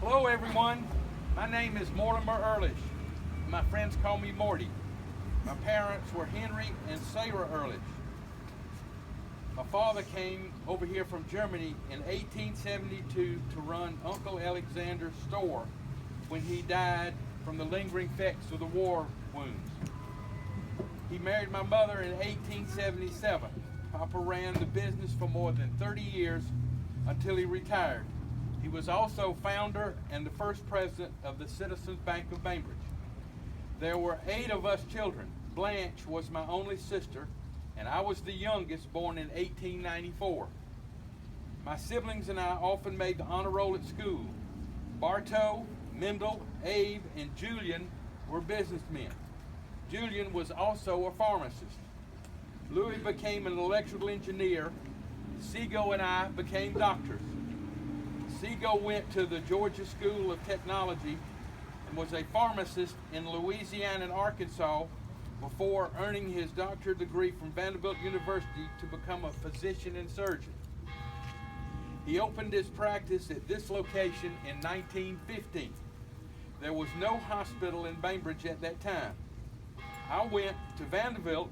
Hello everyone, my name is Mortimer Ehrlich. My friends call me Morty. My parents were Henry and Sarah Ehrlich. My father came over here from Germany in 1872 to run Uncle Alexander's store when he died from the lingering effects of the war wounds. He married my mother in 1877. Papa ran the business for more than 30 years until he retired. He was also founder and the first president of the Citizens Bank of Bainbridge. There were 8 of us children. Blanche was my only sister, and I was the youngest, born in 1894. My siblings and I often made the honor roll at school. Bartow, Mendel, Abe, and Julian were businessmen. Julian was also a pharmacist. Louis became an electrical engineer. Seago and I became doctors. Seago went to the Georgia School of Technology and was a pharmacist in Louisiana and Arkansas before earning his doctorate degree from Vanderbilt University to become a physician and surgeon. He opened his practice at this location in 1915. There was no hospital in Bainbridge at that time. I went to Vanderbilt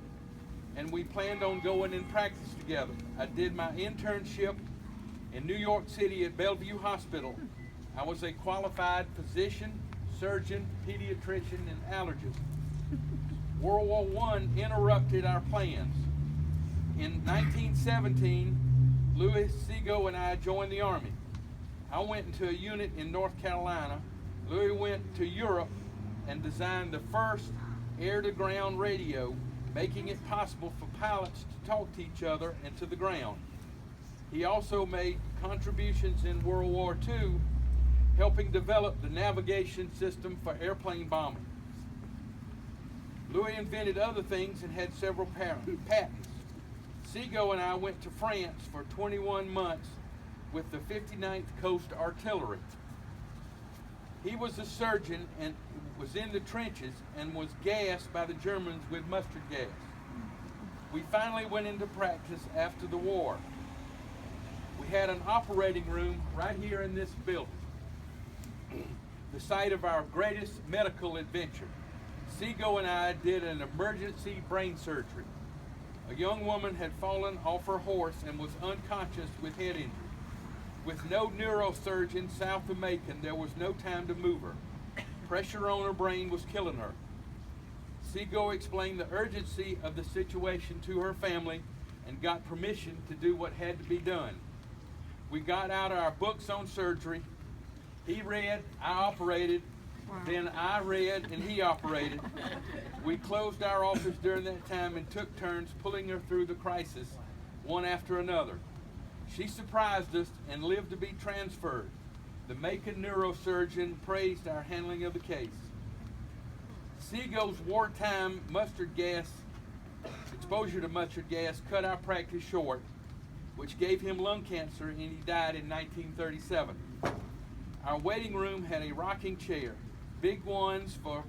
and we planned on going in practice together. I did my internship in New York City at Bellevue Hospital. I was a qualified physician, surgeon, pediatrician, and allergist. World War I interrupted our plans. In 1917, Louis, Seago, and I joined the Army. I went into a unit in North Carolina. Louis went to Europe and designed the first air-to-ground radio, making it possible for pilots to talk to each other and to the ground. He also made contributions in World War II, helping develop the navigation system for airplane bombing. Louis invented other things and had several patents. Seago and I went to France for 21 months with the 59th Coast Artillery. He was a surgeon and was in the trenches and was gassed by the Germans with mustard gas. We finally went into practice after the war. We had an operating room right here in this building, the site of our greatest medical adventure. Seago and I did an emergency brain surgery. A young woman had fallen off her horse and was unconscious with head injury. With no neurosurgeon south of Macon, there was no time to move her. Pressure on her brain was killing her. Seago explained the urgency of the situation to her family and got permission to do what had to be done. We got out our books on surgery. He read, I operated, then I read and he operated. We closed our office during that time and took turns pulling her through the crisis, one after another. She surprised us and lived to be transferred. The Macon neurosurgeon praised our handling of the case. Seago's wartime exposure to mustard gas cut our practice short, which gave him lung cancer, and he died in 1937. Our waiting room had a rocking chair, big ones for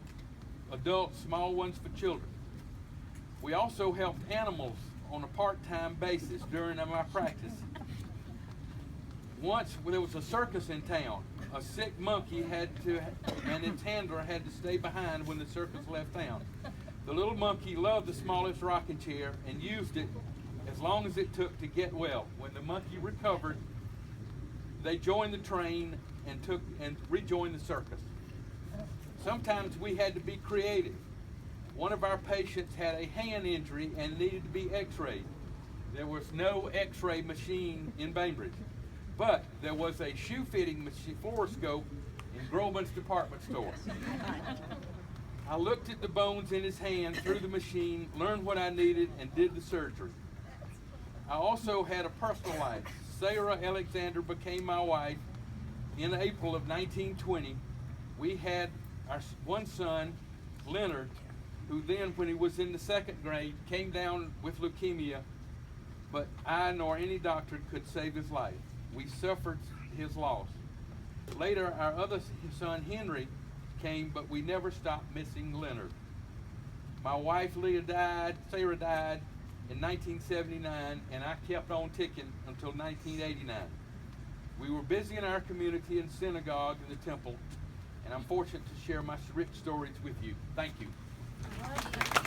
adults, small ones for children. We also helped animals on a part-time basis during my practice. Once there was a circus in town. A sick monkey and its handler had to stay behind when the circus left town. The little monkey loved the smallest rocking chair and used it as long as it took to get well. When the monkey recovered, they joined the train and rejoined the circus. Sometimes we had to be creative. One of our patients had a hand injury and needed to be x-rayed. There was no x-ray machine in Bainbridge, but there was a shoe fitting fluoroscope in Groman's department store. I looked at the bones in his hand through the machine, learned what I needed, and did the surgery. I also had a personal life. Sarah Alexander became my wife in April of 1920. We had our one son, Leonard, who then, when he was in the second grade, came down with leukemia, but I nor any doctor could save his life. We suffered his loss. Later, our other son, Henry, came, but we never stopped missing Leonard. My wife, Sarah died in 1979, and I kept on ticking until 1989. We were busy in our community and synagogue and the temple, and I'm fortunate to share my rich stories with you. Thank you.